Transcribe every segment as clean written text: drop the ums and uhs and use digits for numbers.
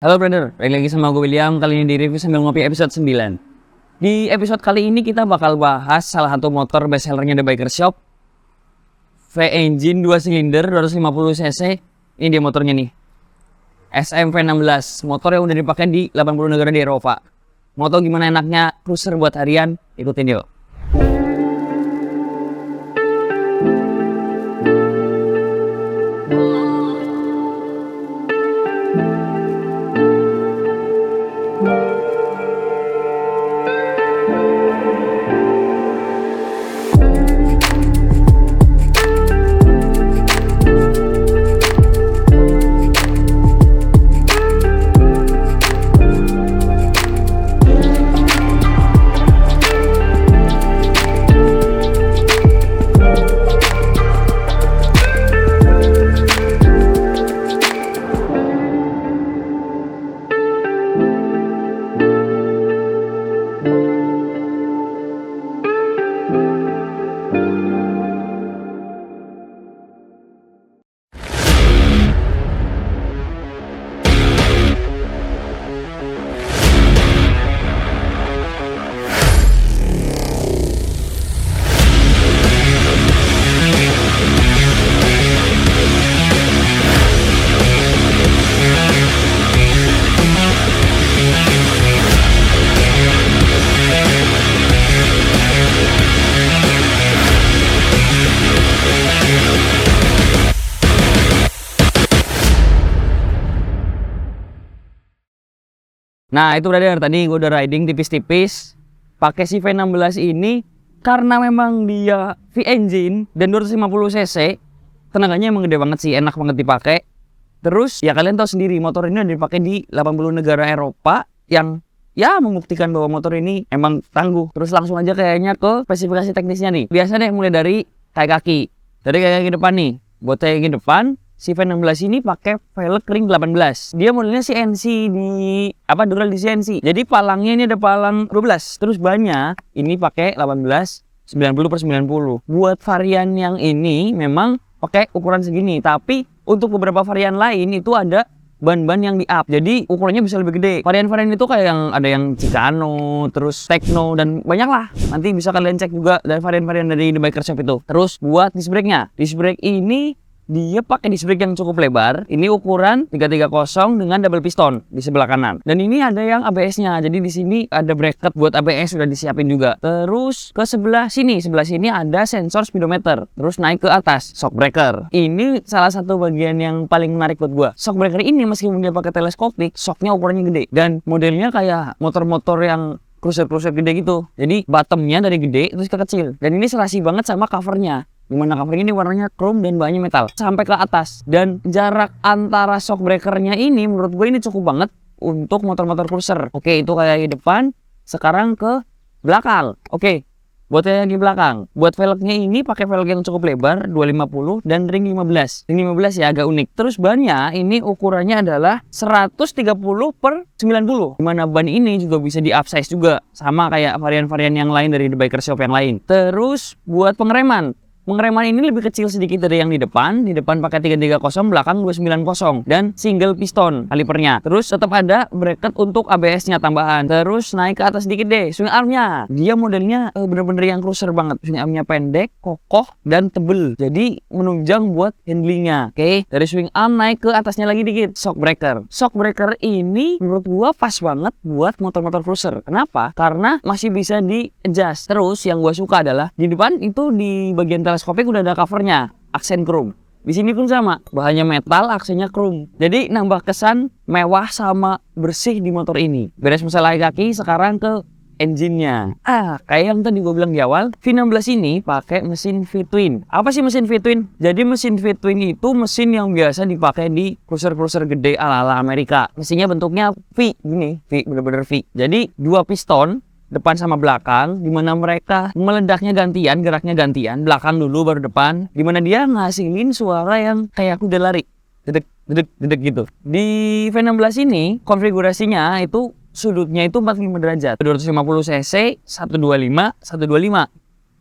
Halo brother, balik lagi sama gue William. Kali ini di review sambil ngopi episode 9. Di episode kali ini kita bakal bahas salah satu motor bestsellernya The Biker Shop, V-Engine 2 silinder 250cc. Ini dia motornya nih, SM V16. Motor yang udah dipakai di 80 negara di Eropa. Mau tau gimana enaknya cruiser buat harian? Ikutin yuk. Nah itu brother, tadi gue udah riding tipis-tipis pakai si V16 ini karena memang dia V-Engine dan 250cc. Tenaganya emang gede banget sih, enak banget dipakai. Terus ya kalian tahu sendiri, motor ini udah dipakai di 80 negara Eropa yang ya membuktikan bahwa motor ini emang tangguh. Terus langsung aja kayaknya ke spesifikasi teknisnya nih. Biasa deh mulai dari kayak kaki. Dari kayak kaki depan nih, buat kayak kaki depan si V16 ini pakai velg ring 18. Dia modelnya CNC dural di CNC. Jadi palangnya ini ada palang 12. Terus bannya ini pakai 18 90/90. Buat varian yang ini memang pakai ukuran segini, tapi untuk beberapa varian lain itu ada ban-ban yang di-up. Jadi ukurannya bisa lebih gede. Varian-varian itu kayak yang ada yang Chicano, terus Tekno dan banyak lah. Nanti bisa kalian cek juga dari varian-varian dari The Biker Shop itu. Terus buat disc brake-nya. Disc brake ini dia pakai disc brake yang cukup lebar. Ini ukuran 330 dengan double piston di sebelah kanan. Dan ini ada yang ABS-nya. Jadi di sini ada bracket buat ABS sudah disiapin juga. Terus ke sebelah sini ada sensor speedometer. Terus naik ke atas shock breaker. Ini salah satu bagian yang paling menarik buat gua. Shock breaker ini meskipun dia pakai teleskopik, shocknya ukurannya gede dan modelnya kayak motor-motor yang cruiser-cruiser gede gitu. Jadi bottomnya dari gede terus ke kecil. Dan ini serasi banget sama covernya. Dimana cover ini warnanya chrome dan bahannya metal sampai ke atas. Dan jarak antara shock breakernya ini menurut gue ini cukup banget untuk motor-motor cruiser. Oke, itu kayak di depan. Sekarang ke belakang. Oke, buat yang di belakang, buat velgnya ini pakai velg yang cukup lebar 250 dan ring 15. Ring 15 ya agak unik. Terus bannya ini ukurannya adalah 130/90. Dimana ban ini juga bisa di upsize juga sama kayak varian-varian yang lain dari The Biker Shop yang lain. Terus buat pengereman ini lebih kecil sedikit dari yang di depan. Di depan pakai 330, belakang 290 dan single piston kalipernya. Terus tetap ada bracket untuk ABS-nya tambahan. Terus naik ke atas sedikit deh, swing arm-nya. Dia modelnya bener-bener yang cruiser banget. Swing arm-nya pendek, kokoh dan tebel. Jadi menunjang buat handlingnya. Oke, dari swing arm naik ke atasnya lagi dikit, shock breaker. Shock breaker ini menurut gua pas banget buat motor-motor cruiser. Kenapa? Karena masih bisa di adjust. Terus yang gua suka adalah di depan itu di bagian teleskopik udah ada covernya, aksen chrome. Di sini pun sama, bahannya metal, aksennya chrome. Jadi nambah kesan mewah sama bersih di motor ini. Beres masalah kaki, sekarang ke engine-nya. Kayak yang tadi gue bilang di awal, V16 ini pakai mesin V-twin. Apa sih mesin V-twin? Jadi mesin V-twin itu mesin yang biasa dipakai di cruiser-cruiser gede ala-ala Amerika. Mesinnya bentuknya V, gini, V, bener-bener V. Jadi dua piston, depan sama belakang, dimana mereka meledaknya gantian, geraknya gantian, belakang dulu baru depan, dimana dia ngasilin suara yang kayak kuda lari, dedek dedek dedek gitu. Di V16 ini konfigurasinya itu sudutnya itu 45 derajat, 250 cc, 125, 125.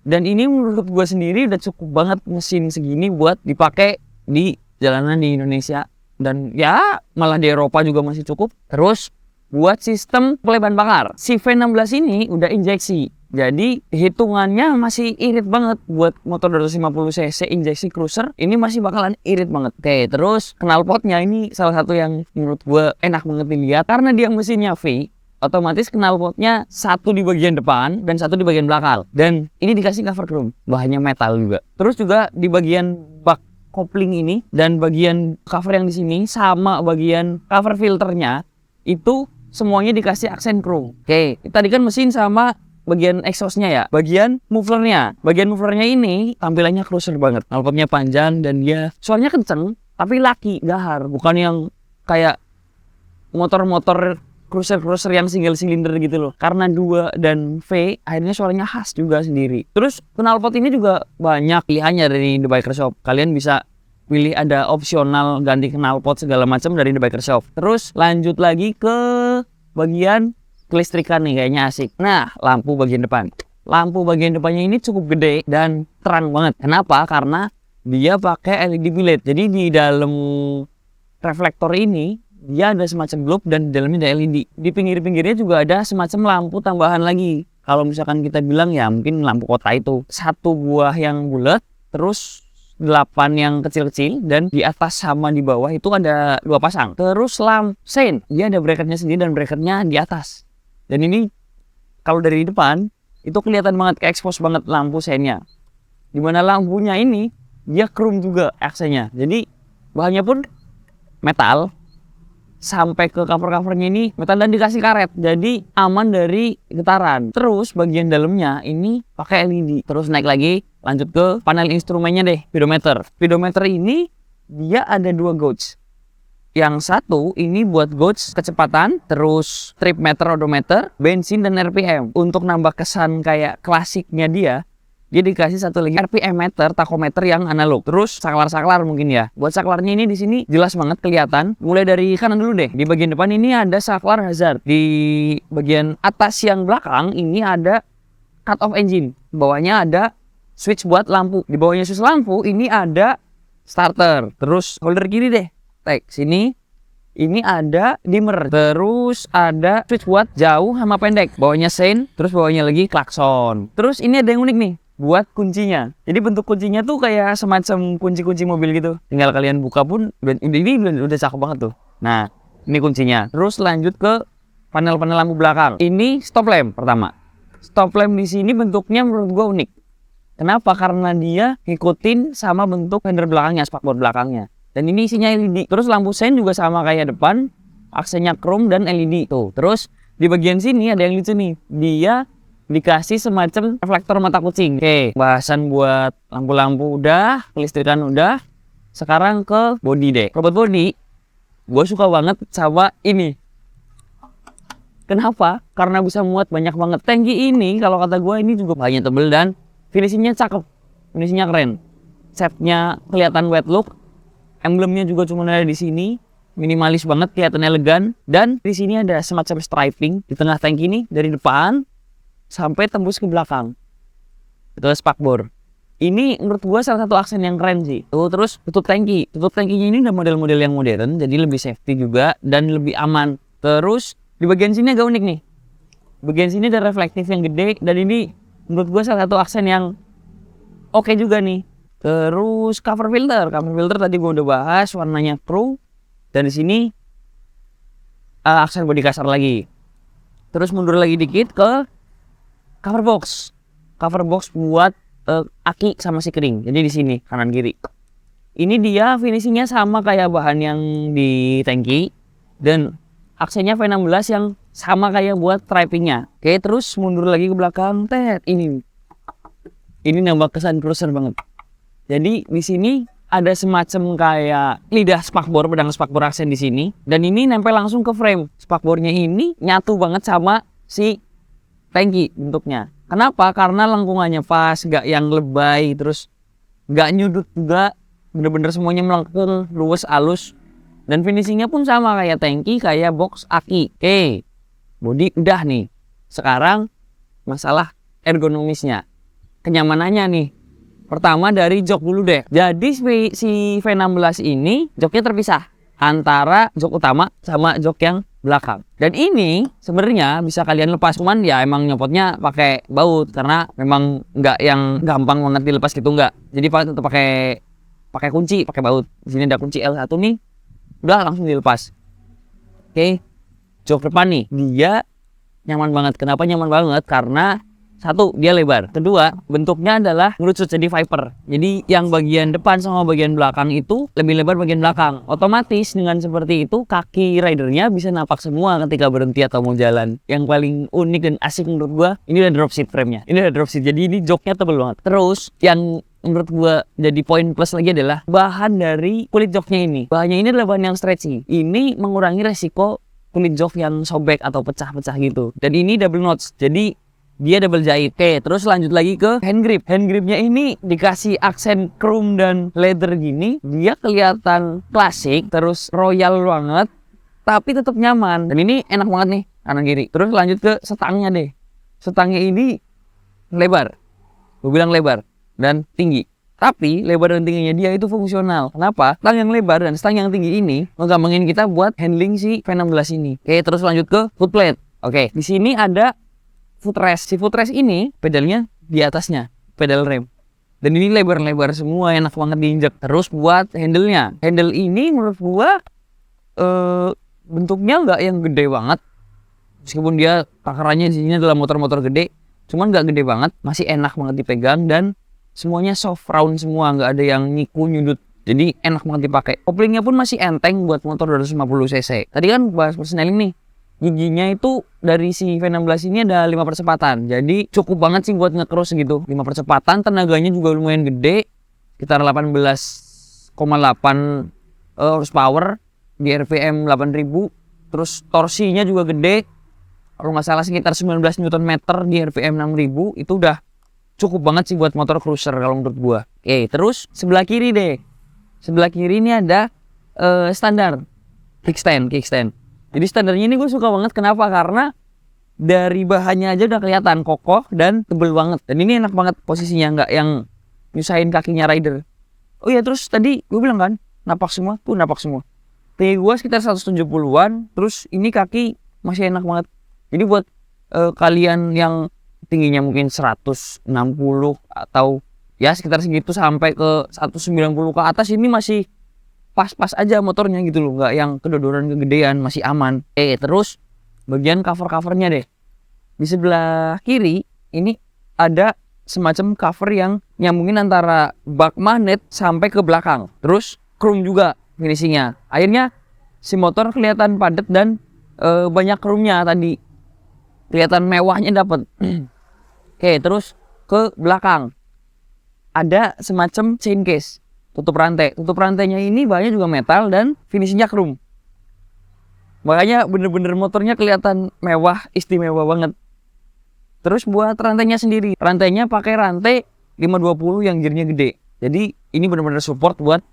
Dan ini menurut gua sendiri udah cukup banget mesin segini buat dipakai di jalanan di Indonesia dan ya malah di Eropa juga masih cukup. Terus buat sistem peleban bakar, si V16 ini udah injeksi. Jadi hitungannya masih irit banget buat motor 250 cc injeksi cruiser. Ini masih bakalan irit banget. Oke, terus knalpotnya ini salah satu yang menurut gue enak banget dilihat karena dia mesinnya V. Otomatis knalpotnya satu di bagian depan dan satu di bagian belakang. Dan ini dikasih cover chrome, bahannya metal juga. Terus juga di bagian bak kopling ini dan bagian cover yang di sini sama bagian cover filternya itu semuanya dikasih aksen chrome. Oke, tadi kan mesin sama bagian exhaustnya ya, bagian mufflernya ini tampilannya cruiser banget, knalpotnya panjang dan dia suaranya kenceng tapi laki, gahar, bukan yang kayak motor-motor cruiser yang single cylinder gitu loh. Karena 2 dan V akhirnya suaranya khas juga sendiri. Terus knalpot ini juga banyak pilihannya dari The Biker Shop. Kalian bisa pilih, ada opsional ganti knalpot segala macam dari The Biker Shop. Terus lanjut lagi ke bagian kelistrikan nih, kayaknya asik. Nah, lampu bagian depan. Lampu bagian depannya ini cukup gede dan terang banget. Kenapa? Karena dia pakai LED biled. Jadi di dalam reflektor ini dia ada semacam globe dan di dalamnya ada LED. Di pinggir-pinggirnya juga ada semacam lampu tambahan lagi. Kalau misalkan kita bilang ya mungkin lampu kota itu. 1 buah yang bulat, terus 8 yang kecil-kecil, dan di atas sama di bawah itu ada 2 pasang. Terus lampu sein, dia ada bracketnya sendiri dan bracketnya di atas. Dan ini kalau dari depan itu kelihatan banget, ke expose banget lampu seinnya. Dimana lampunya ini dia chrome juga aksennya. Jadi bahannya pun metal, sampai ke cover-covernya ini metal dan dikasih karet. Jadi aman dari getaran. Terus bagian dalamnya ini pakai LED. Terus naik lagi, lanjut ke panel instrumennya deh, speedometer. Speedometer ini dia ada 2 gauge. Yang satu ini buat gauge kecepatan, terus trip meter, odometer, bensin, dan RPM. Untuk nambah kesan kayak klasiknya dia dikasih satu lagi RPM meter, tachometer yang analog. Terus saklar-saklar mungkin ya. Buat saklarnya ini di sini jelas banget kelihatan. Mulai dari kanan dulu deh. Di bagian depan ini ada saklar hazard. Di bagian atas yang belakang ini ada cut off engine. Di bawahnya ada switch buat lampu. Di bawahnya switch lampu ini ada starter. Terus holder kiri deh. Sini ini ada dimmer, terus ada switch buat jauh sama pendek, bawahnya sein, terus bawahnya lagi klakson. Terus ini ada yang unik nih buat kuncinya. Jadi bentuk kuncinya tuh kayak semacam kunci-kunci mobil gitu. Tinggal kalian buka pun ini udah cakep banget tuh. Nah, ini kuncinya. Terus lanjut ke panel-panel lampu belakang. Ini stop lamp pertama. Stop lamp di sini bentuknya menurut gua unik. Kenapa? Karena dia ngikutin sama bentuk fender belakangnya, spakbor belakangnya. Dan ini isinya LED. Terus lampu sein juga sama kayak depan, aksennya chrome dan LED. Tuh. Terus di bagian sini ada yang lucu nih. Dia dikasih semacam reflektor mata kucing. Oke, bahasan buat lampu-lampu udah, kelistrikan udah. Sekarang ke body deh. Robot body, gue suka banget sama ini. Kenapa? Karena bisa muat banyak banget. Tangki ini kalau kata gue ini juga bahannya tebel dan finishingnya cakep. Finishingnya keren. Setnya kelihatan wet look. Emblemnya juga cuma ada di sini, minimalis banget, kelihatan elegan. Dan di sini ada semacam striping di tengah tangki ini dari depan sampai tembus ke belakang. Itu spakbor. Ini menurut gua salah satu aksen yang keren sih. Tuh, terus tutup tangki. Tutup tangkinya ini udah model-model yang modern, jadi lebih safety juga dan lebih aman. Terus di bagian sini agak unik nih. Bagian sini ada reflektif yang gede dan ini menurut gua salah satu aksen yang oke juga nih. Terus cover filter tadi gue udah bahas, warnanya chrome. Dan di sini aksen bodi kasar lagi. Terus mundur lagi dikit ke cover box buat aki sama si kering. Jadi di sini kanan kiri. Ini dia finishingnya sama kayak bahan yang di tangki dan aksennya V16 yang sama kayak buat stripingnya. Oke, terus mundur lagi ke belakang. Ini nambah kesan cruiser banget. Jadi di sini ada semacam kayak lidah spakbor, pedang spakbor aksen di sini, dan ini nempel langsung ke frame. Spakbornya ini nyatu banget sama si tangki bentuknya. Kenapa? Karena lengkungannya pas, gak yang lebay, terus gak nyudut juga, bener-bener semuanya melengkung, luwes, halus, dan finishingnya pun sama kayak tangki, kayak box aki. Oke, bodi udah nih. Sekarang masalah ergonomisnya, kenyamanannya nih. Pertama dari jok dulu deh. Jadi si V16 ini joknya terpisah. antara jok utama sama jok yang belakang. Dan ini sebenarnya bisa kalian lepas, cuman ya emang nyopotnya pakai baut karena memang nggak yang gampang banget dilepas gitu, nggak. Jadi tetap pakai kunci, pakai baut. Di sini ada kunci L1 nih, udah langsung dilepas. Oke, jok depan nih, dia nyaman banget. Kenapa nyaman banget? Karena satu, dia lebar. Kedua, bentuknya adalah ngerucut jadi Viper. Jadi yang bagian depan sama bagian belakang itu lebih lebar bagian belakang. Otomatis dengan seperti itu kaki ridernya bisa napak semua ketika berhenti atau mau jalan. Yang paling unik dan asik menurut gua, ini udah drop seat frame-nya. Ini udah drop seat. Jadi ini joknya tebel banget. Terus yang menurut gua jadi poin plus lagi adalah bahan dari kulit joknya ini. Bahannya ini adalah bahan yang stretchy. Ini mengurangi resiko kulit jok yang sobek atau pecah-pecah gitu. Dan ini double notch. Jadi dia double jahit. Oke, terus lanjut lagi ke hand grip. Hand gripnya ini dikasih aksen chrome dan leather gini. Dia kelihatan klasik, terus royal banget, tapi tetap nyaman. Dan ini enak banget nih, kanan kiri. Terus lanjut ke setangnya deh. Setangnya ini lebar. Gue bilang lebar dan tinggi. Tapi lebar dan tingginya dia itu fungsional. Kenapa? Stang yang lebar dan stang yang tinggi ini ngegampangin kita buat handling si V16 ini. Oke, terus lanjut ke foot plate. Oke, di sini ada footrest. Si footrest ini pedalnya di atasnya, pedal rem. Dan ini lebar-lebar semua, enak banget diinjek. Terus buat handle-nya. Handle ini menurut gua bentuknya nggak yang gede banget. Meskipun dia takarannya di sini adalah motor-motor gede, cuman nggak gede banget, masih enak banget dipegang dan semuanya soft round semua, nggak ada yang nyiku nyudut. Jadi enak banget dipakai. Koplingnya pun masih enteng buat motor 250 cc. Tadi kan bahas persneling nih. Giginya itu dari si V16 ini ada 5 percepatan. Jadi cukup banget sih buat nge-cross gitu. 5 percepatan, tenaganya juga lumayan gede. Sekitar 18,8 horsepower di RPM 8000. Terus torsinya juga gede. Kalau nggak salah sekitar 19 Nm di RPM 6000. Itu udah cukup banget sih buat motor cruiser kalau menurut gua. Oke, terus sebelah kiri deh. Sebelah kiri ini ada standar kickstand. Jadi standarnya ini gue suka banget. Kenapa? Karena dari bahannya aja udah kelihatan kokoh dan tebel banget. Dan ini enak banget posisinya, nggak yang nyusahin kakinya rider. Oh iya, terus tadi gue bilang kan, napak semua. Tuh napak semua. Tinggi gue sekitar 170-an. Terus ini kaki masih enak banget. Jadi buat kalian yang tingginya mungkin 160 atau ya sekitar segitu sampai ke 190 ke atas, ini masih pas-pas aja motornya gitu loh, nggak yang kedodoran kegedean, masih aman. Terus bagian cover-covernya deh. Di sebelah kiri ini ada semacam cover yang nyambungin antara bak magnet sampai ke belakang. Terus chrome juga finishingnya. Akhirnya si motor kelihatan padat dan banyak chrome-nya tadi. Kelihatan mewahnya dapat. Terus ke belakang ada semacam chain case. Tutup rantai. Tutup rantainya ini bahannya juga metal dan finishingnya chrome. Makanya bener-bener motornya kelihatan mewah, istimewa banget. Terus buat rantainya sendiri. Rantainya pakai rantai 520 yang gearnya gede. Jadi ini bener-bener support buat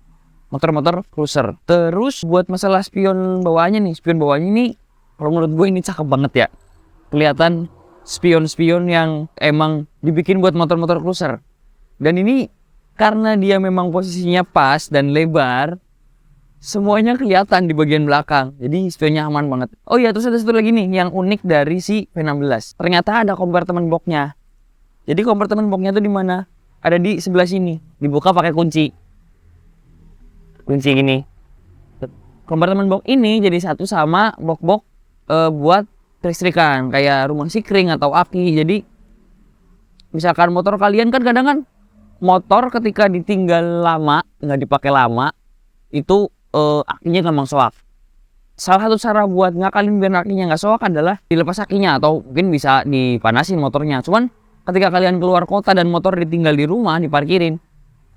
motor-motor cruiser. Terus buat masalah spion bawahnya nih. Spion bawahnya ini kalau menurut gue ini cakep banget ya. Kelihatan spion-spion yang emang dibikin buat motor-motor cruiser. Dan ini karena dia memang posisinya pas dan lebar, semuanya kelihatan di bagian belakang. Jadi spionnya aman banget. Oh iya, terus ada satu lagi nih yang unik dari si V16. Ternyata ada kompartemen boxnya. Jadi kompartemen boxnya tuh di mana? Ada di sebelah sini. Dibuka pakai kunci. Kunci gini. Kompartemen box ini jadi satu sama box-box buat kelistrikan kayak rumah sikring atau aki. Jadi misalkan motor kalian kan kadang kan motor ketika ditinggal lama, nggak dipakai lama, itu akinya gampang soak. Salah satu cara buat ngakalin biar akinya nggak soak adalah dilepas akinya atau mungkin bisa dipanasin motornya. Cuman ketika kalian keluar kota dan motor ditinggal di rumah, diparkirin,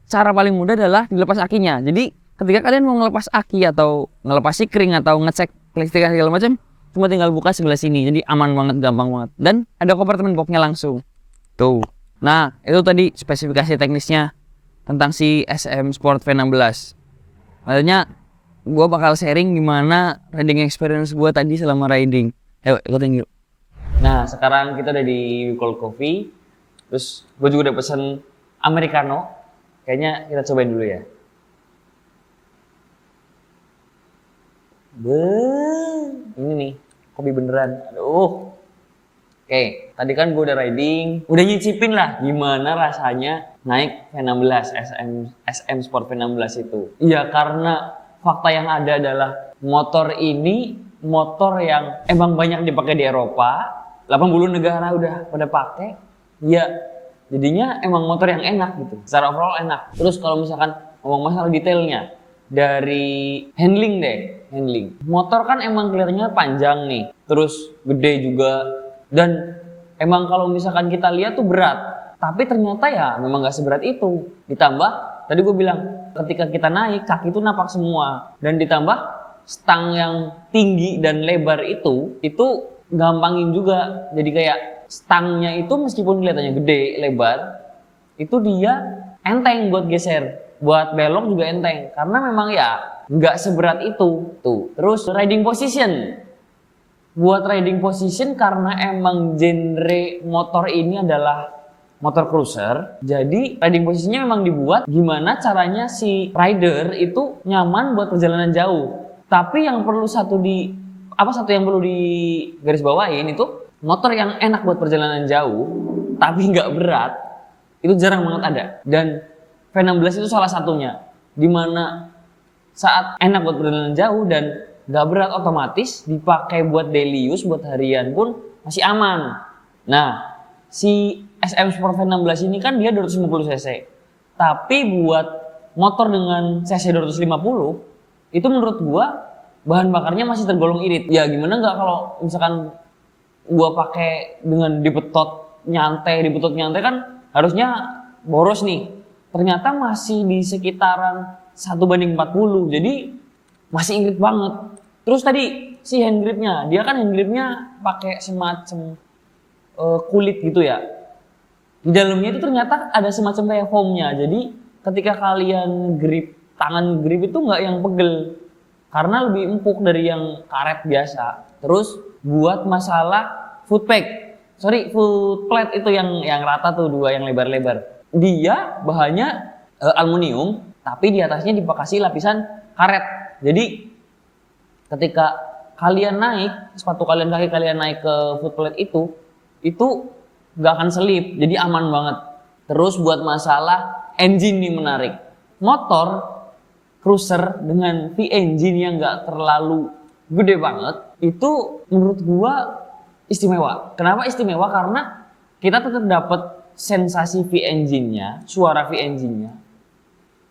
cara paling mudah adalah dilepas akinya. Jadi ketika kalian mau ngelepas aki atau ngelepas sikring atau ngecek kelistrikan segala macam, cuma tinggal buka sebelah sini. Jadi aman banget, gampang banget. Dan ada kompartemen boxnya langsung. Tuh. Nah, itu tadi spesifikasi teknisnya tentang si SM Sport V16. Maksudnya, gue bakal sharing gimana riding experience gue tadi selama riding. Ayo, ikutin yuk. Nah, sekarang kita udah di Cold Coffee. Terus, gue juga udah pesen Americano. Kayaknya kita cobain dulu ya. Ini nih, kopi beneran. Aduh. Oke, tadi kan gue udah riding, udah nyicipin lah gimana rasanya naik V16 SM Sport V16 itu. Iya, karena fakta yang ada adalah motor ini motor yang emang banyak dipakai di Eropa, 80 negara udah pada pakai. Iya, jadinya emang motor yang enak gitu. Secara overall enak. Terus kalau misalkan ngomong masalah detailnya, dari handling deh, handling. Motor kan emang kelihatannya panjang nih, terus gede juga. Dan emang kalau misalkan kita lihat tuh berat, tapi ternyata ya memang gak seberat itu. Ditambah, tadi gue bilang, ketika kita naik, kaki itu napak semua. Dan ditambah, stang yang tinggi dan lebar itu gampangin juga. Jadi kayak stangnya itu meskipun kelihatannya gede, lebar, itu dia enteng buat geser. Buat belok juga enteng. Karena memang ya gak seberat itu. Tuh. Terus riding position. Buat riding position karena emang genre motor ini adalah motor cruiser, jadi riding posisinya memang dibuat gimana caranya si rider itu nyaman buat perjalanan jauh. Tapi yang perlu satu yang perlu di garis bawain itu motor yang enak buat perjalanan jauh tapi nggak berat itu jarang banget ada. Dan V16 itu salah satunya, dimana saat enak buat perjalanan jauh dan nggak berat, otomatis dipakai buat daily use, buat harian pun masih aman. Nah, si SM Sport V16 ini kan dia 250 cc. Tapi buat motor dengan cc 250, itu menurut gua bahan bakarnya masih tergolong irit. Ya gimana nggak kalau misalkan gua pakai dengan dibetot nyantai kan harusnya boros nih. Ternyata masih di sekitaran 1:40, jadi masih irit banget. Terus tadi si hand gripnya, dia kan hand gripnya pakai semacam kulit gitu ya. Di dalamnya itu ternyata ada semacam kayak foamnya. Jadi ketika kalian grip, tangan grip itu nggak yang pegel, karena lebih empuk dari yang karet biasa. Terus buat masalah foot plate itu yang rata tuh, dua yang lebar-lebar. Dia bahannya aluminium, tapi di atasnya dipakasi lapisan karet. Jadi ketika kalian naik, sepatu kalian, kaki kalian naik ke foot plate itu nggak akan selip, jadi aman banget. Terus buat masalah engine nih menarik. Motor cruiser dengan V-engine yang nggak terlalu gede banget, itu menurut gua istimewa. Kenapa istimewa? Karena kita tetap dapat sensasi V-engine-nya, suara V-engine-nya,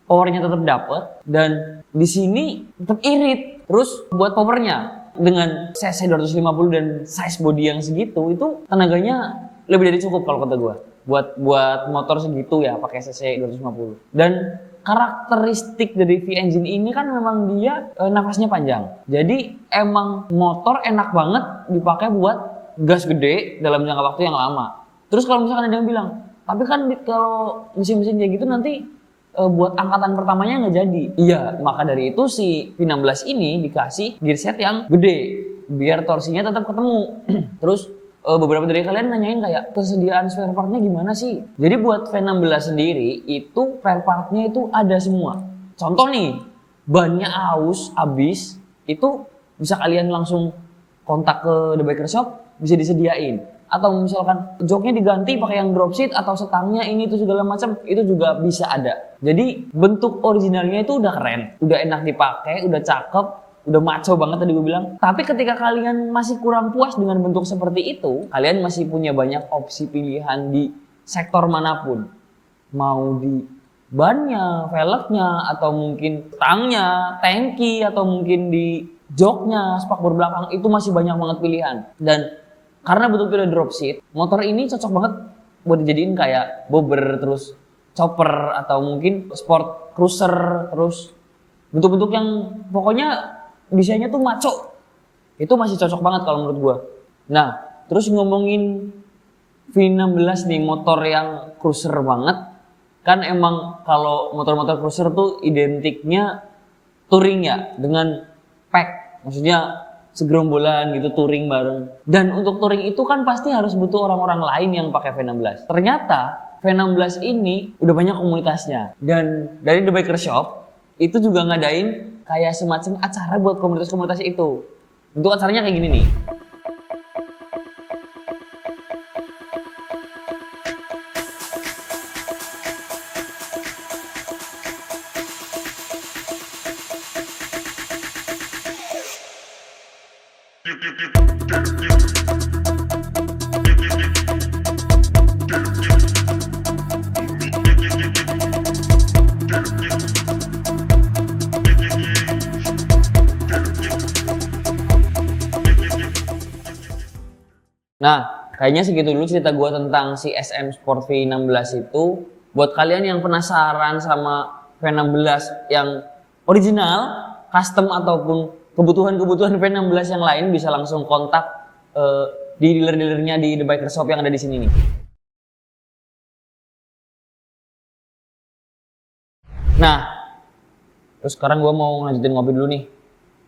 powernya tetap dapat, dan di sini tetap irit. Terus buat powernya dengan cc 250 dan size body yang segitu, itu tenaganya lebih dari cukup kalau kata gue. Buat motor segitu ya pakai cc 250. Dan karakteristik dari V-engine ini kan memang dia nafasnya panjang. Jadi emang motor enak banget dipakai buat gas gede dalam jangka waktu yang lama. Terus kalau misalkan ada yang bilang, tapi kan kalau mesin-mesin kayak gitu nanti buat angkatan pertamanya nggak jadi. Iya, maka dari itu si V16 ini dikasih gearset yang gede biar torsinya tetap ketemu. Terus beberapa dari kalian nanyain kayak kesediaan spare partnya gimana sih? Jadi buat V16 sendiri itu spare partnya itu ada semua. Contoh nih, bannya habis, itu bisa kalian langsung kontak ke The Biker Shop, bisa disediain. Atau misalkan joknya diganti pakai yang drop seat atau setangnya ini itu segala macam, itu juga bisa ada. Jadi bentuk originalnya itu udah keren, udah enak dipakai, udah cakep, udah maco banget tadi gue bilang. Tapi ketika kalian masih kurang puas dengan bentuk seperti itu, kalian masih punya banyak opsi pilihan di sektor manapun. Mau di bannya, velgnya, atau mungkin stangnya, tangki, atau mungkin di joknya, spakbor belakang, itu masih banyak banget pilihan. Dan karena bentuknya udah drop seat, motor ini cocok banget buat dijadiin kayak bobber, terus chopper, atau mungkin sport cruiser, terus bentuk-bentuk yang pokoknya desainnya tuh maco. Itu masih cocok banget kalau menurut gua. Nah, terus ngomongin V16 nih, motor yang cruiser banget. Kan emang kalau motor-motor cruiser tuh identiknya touring ya, dengan pack. Maksudnya segerombolan gitu, touring bareng. Dan untuk touring itu kan pasti harus butuh orang-orang lain yang pakai V16. Ternyata V16 ini udah banyak komunitasnya. Dan dari The Biker Shop itu juga ngadain kayak semacam acara buat komunitas-komunitas itu. Untuk acaranya kayak gini nih. Nah, kayaknya segitu dulu cerita gue tentang si SM Sport V16 itu. Buat kalian yang penasaran sama V16 yang original, custom ataupun kebutuhan-kebutuhan V16 yang lain bisa langsung kontak di dealer-dealernya di The Biker Shop yang ada di sini nih. Nah, terus sekarang gue mau lanjutin ngopi dulu nih.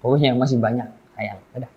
Pokoknya masih banyak. Sayang, dadah.